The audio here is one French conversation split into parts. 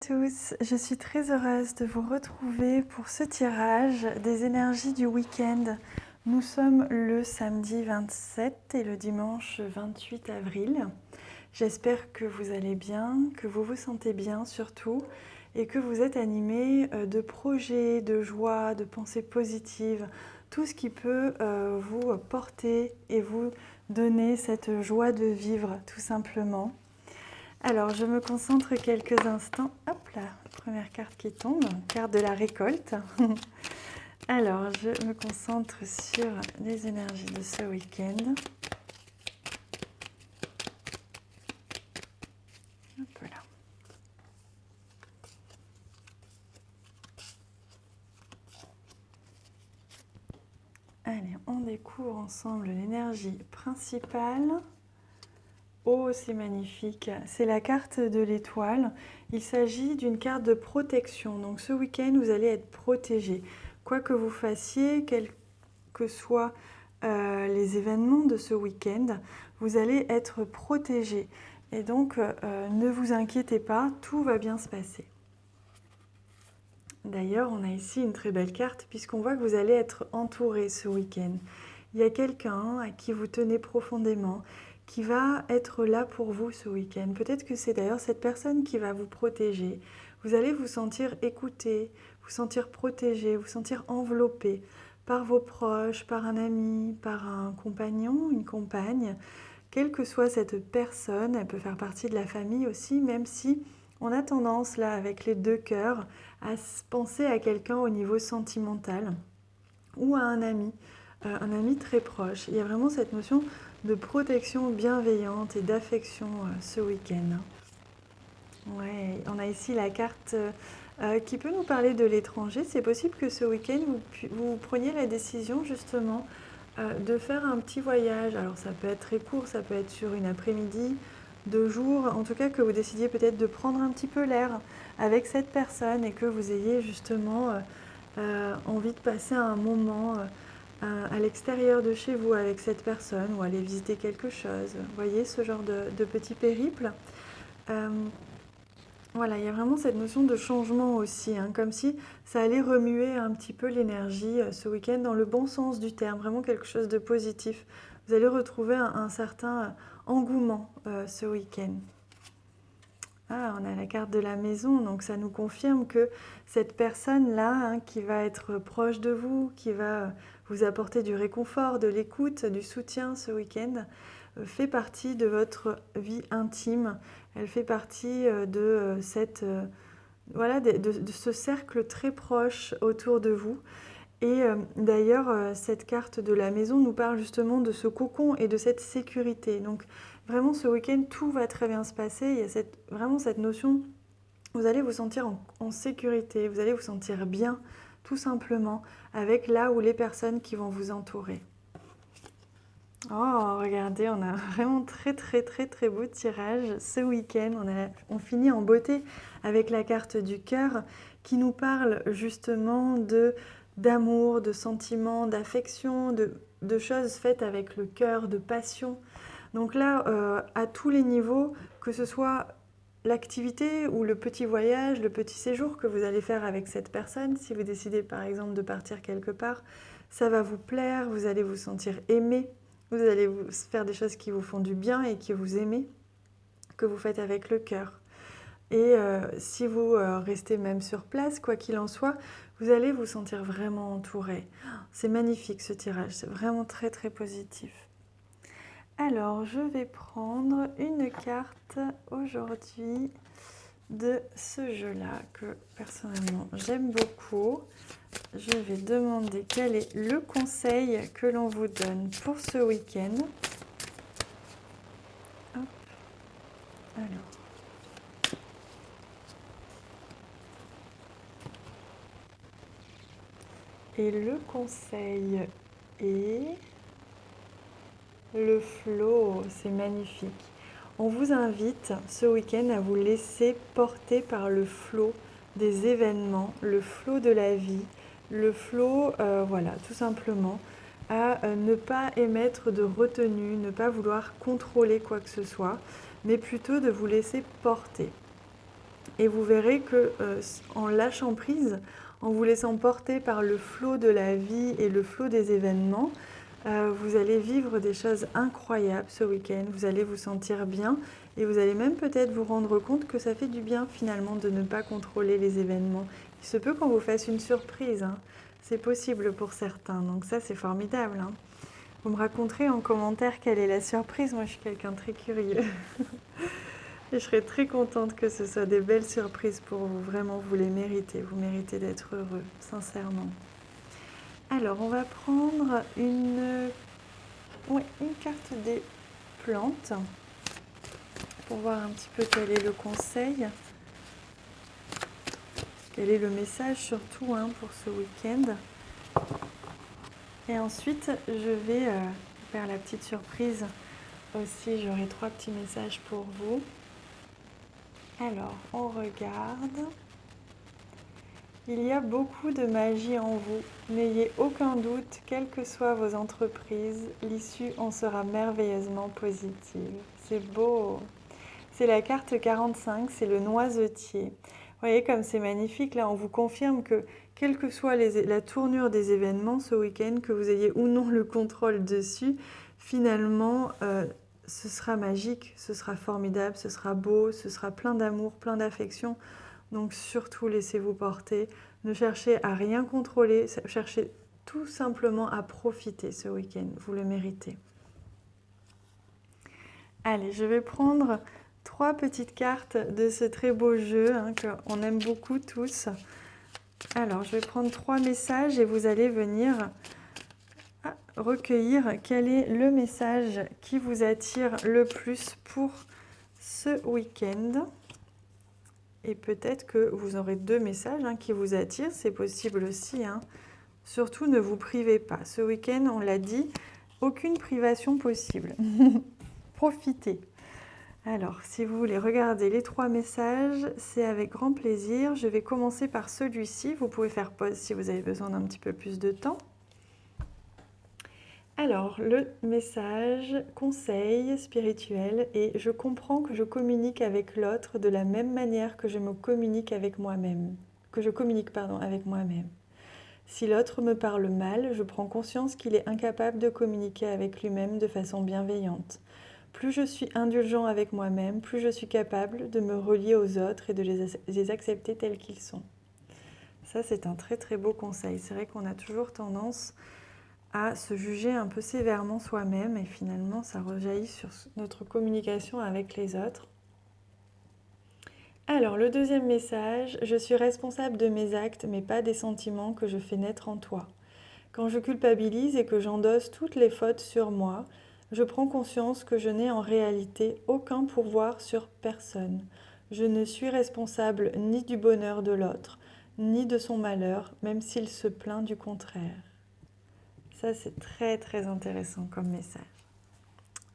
Tous, je suis très heureuse de vous retrouver pour ce tirage des énergies du week-end. Nous sommes le samedi 27 et le dimanche 28 avril. J'espère que vous allez bien, que vous vous sentez bien surtout et que vous êtes animés de projets, de joie, de pensées positives, tout ce qui peut vous porter et vous donner cette joie de vivre tout simplement. Alors, je me concentre quelques instants. Hop là, première carte qui tombe, carte de la récolte. Alors, je me concentre sur les énergies de ce week-end. Hop là. Allez, on découvre ensemble l'énergie principale. Oh, c'est magnifique. C'est la carte de l'étoile. Il s'agit d'une carte de protection. Donc ce week-end, vous allez être protégé. Quoi que vous fassiez, quels que soient les événements de ce week-end, vous allez être protégé. Et donc, ne vous inquiétez pas, tout va bien se passer. D'ailleurs, on a ici une très belle carte puisqu'on voit que vous allez être entouré ce week-end. Il y a quelqu'un à qui vous tenez profondément qui va être là pour vous ce week-end. Peut-être que c'est d'ailleurs cette personne qui va vous protéger. Vous allez vous sentir écouté, vous sentir protégé, vous sentir enveloppé par vos proches, par un ami, par un compagnon, une compagne. Quelle que soit cette personne, elle peut faire partie de la famille aussi, même si on a tendance là avec les deux cœurs à penser à quelqu'un au niveau sentimental ou à un ami très proche. Il y a vraiment cette notion de protection bienveillante et d'affection ce week-end. Ouais, on a ici la carte qui peut nous parler de l'étranger. C'est possible que ce week-end, vous preniez la décision justement de faire un petit voyage. Alors ça peut être très court, ça peut être sur une après-midi, 2 jours. En tout cas, que vous décidiez peut-être de prendre un petit peu l'air avec cette personne et que vous ayez justement envie de passer un moment à l'extérieur de chez vous avec cette personne ou aller visiter quelque chose. Vous voyez ce genre de petit périple. Voilà, il y a vraiment cette notion de changement aussi, hein, comme si ça allait remuer un petit peu l'énergie ce week-end dans le bon sens du terme, vraiment quelque chose de positif. Vous allez retrouver un certain engouement ce week-end. Ah, on a la carte de la maison, donc ça nous confirme que cette personne-là, hein, qui va être proche de vous, qui va vous apporter du réconfort, de l'écoute, du soutien ce week-end, fait partie de votre vie intime. Elle fait partie de voilà, de ce cercle très proche autour de vous. Et d'ailleurs, cette carte de la maison nous parle justement de ce cocon et de cette sécurité. Donc vraiment, ce week-end, tout va très bien se passer. Il y a vraiment cette notion, vous allez vous sentir en sécurité, vous allez vous sentir bien, tout simplement, avec là où les personnes qui vont vous entourer. Oh, regardez, on a vraiment très beau tirage ce week-end. On finit en beauté avec la carte du cœur qui nous parle justement d'amour, de sentiments, d'affection, de choses faites avec le cœur, de passion. Donc là, à tous les niveaux, que ce soit l'activité ou le petit voyage, le petit séjour que vous allez faire avec cette personne, si vous décidez par exemple de partir quelque part, ça va vous plaire, vous allez vous sentir aimé. Vous allez faire des choses qui vous font du bien et qui vous aimez, que vous faites avec le cœur. Et si vous restez même sur place, quoi qu'il en soit, vous allez vous sentir vraiment entouré. C'est magnifique ce tirage, c'est vraiment très positif. Alors, je vais prendre une carte aujourd'hui de ce jeu-là que personnellement j'aime beaucoup. Je vais demander quel est le conseil que l'on vous donne pour ce week-end. Hop. Alors. Et le conseil est le flow, c'est magnifique. On vous invite ce week-end à vous laisser porter par le flow des événements, le flow de la vie, le flow, voilà, tout simplement, à ne pas émettre de retenue, ne pas vouloir contrôler quoi que ce soit, mais plutôt de vous laisser porter. Et vous verrez que en lâchant prise, en vous laissant porter par le flot de la vie et le flot des événements, vous allez vivre des choses incroyables ce week-end. Vous allez vous sentir bien et vous allez même peut-être vous rendre compte que ça fait du bien finalement de ne pas contrôler les événements. Il se peut qu'on vous fasse une surprise, hein. C'est possible pour certains, donc ça c'est formidable, hein. Vous me raconterez en commentaire quelle est la surprise. Moi je suis quelqu'un de très curieux. Et je serais très contente que ce soit des belles surprises pour vous. Vraiment, vous les méritez. Vous méritez d'être heureux, sincèrement. Alors, on va prendre une carte des plantes pour voir un petit peu quel est le conseil, quel est le message surtout hein, pour ce week-end. Et ensuite, je vais faire la petite surprise aussi. J'aurai 3 petits messages pour vous. Alors, on regarde. Il y a beaucoup de magie en vous. N'ayez aucun doute, quelles que soient vos entreprises, l'issue en sera merveilleusement positive. C'est beau. C'est la carte 45, c'est le noisetier. Vous voyez comme c'est magnifique. Là, on vous confirme que, quelle que soit la tournure des événements ce week-end, que vous ayez ou non le contrôle dessus, finalement, ce sera magique, ce sera formidable, ce sera beau, ce sera plein d'amour, plein d'affection. Donc surtout, laissez-vous porter. Ne cherchez à rien contrôler, cherchez tout simplement à profiter ce week-end. Vous le méritez. Allez, je vais prendre 3 petites cartes de ce très beau jeu hein, qu'on aime beaucoup tous. Alors, je vais prendre 3 messages et vous allez venir recueillir quel est le message qui vous attire le plus pour ce week-end. Et peut-être que vous aurez 2 messages hein, qui vous attirent, c'est possible aussi. Hein. Surtout, ne vous privez pas. Ce week-end, on l'a dit, aucune privation possible. Profitez. Alors, si vous voulez regarder les 3 messages, c'est avec grand plaisir. Je vais commencer par celui-ci. Vous pouvez faire pause si vous avez besoin d'un petit peu plus de temps. Alors, le message, conseil spirituel, et je comprends que je communique avec l'autre de la même manière que je me communique avec moi-même. Avec moi-même. Si l'autre me parle mal, je prends conscience qu'il est incapable de communiquer avec lui-même de façon bienveillante. Plus je suis indulgent avec moi-même, plus je suis capable de me relier aux autres et de les accepter tels qu'ils sont. Ça, c'est un très très beau conseil. C'est vrai qu'on a toujours tendance à se juger un peu sévèrement soi-même et finalement ça rejaillit sur notre communication avec les autres. Alors le deuxième message, je suis responsable de mes actes mais pas des sentiments que je fais naître en toi. Quand je culpabilise et que j'endosse toutes les fautes sur moi, je prends conscience que je n'ai en réalité aucun pouvoir sur personne. Je ne suis responsable ni du bonheur de l'autre, ni de son malheur, même s'il se plaint du contraire. Ça, c'est très très intéressant comme message.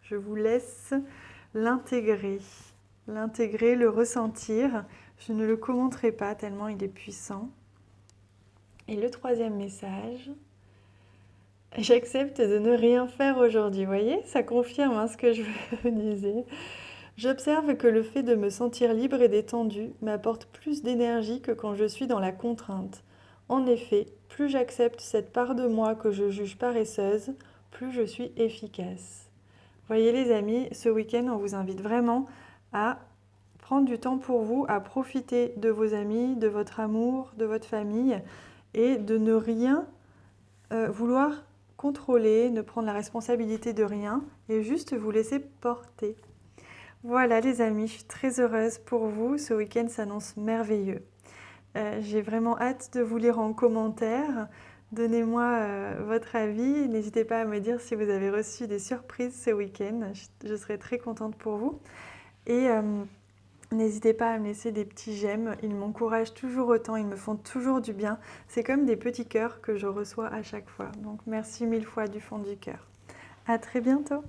Je vous laisse l'intégrer, le ressentir. Je ne le commenterai pas tellement il est puissant. Et le troisième message, j'accepte de ne rien faire aujourd'hui. Vous voyez, ça confirme hein, ce que je vous disais. J'observe que le fait de me sentir libre et détendue m'apporte plus d'énergie que quand je suis dans la contrainte. En effet, plus j'accepte cette part de moi que je juge paresseuse, plus je suis efficace. Voyez les amis, ce week-end, on vous invite vraiment à prendre du temps pour vous, à profiter de vos amis, de votre amour, de votre famille et de ne rien vouloir contrôler, ne prendre la responsabilité de rien et juste vous laisser porter. Voilà les amis, je suis très heureuse pour vous. Ce week-end s'annonce merveilleux. J'ai vraiment hâte de vous lire en commentaire. Donnez-moi votre avis. N'hésitez pas à me dire si vous avez reçu des surprises ce week-end. Je serai très contente pour vous. Et n'hésitez pas à me laisser des petits j'aime. Ils m'encouragent toujours autant, ils me font toujours du bien. C'est comme des petits cœurs que je reçois à chaque fois. Donc merci 1000 fois du fond du cœur. À très bientôt.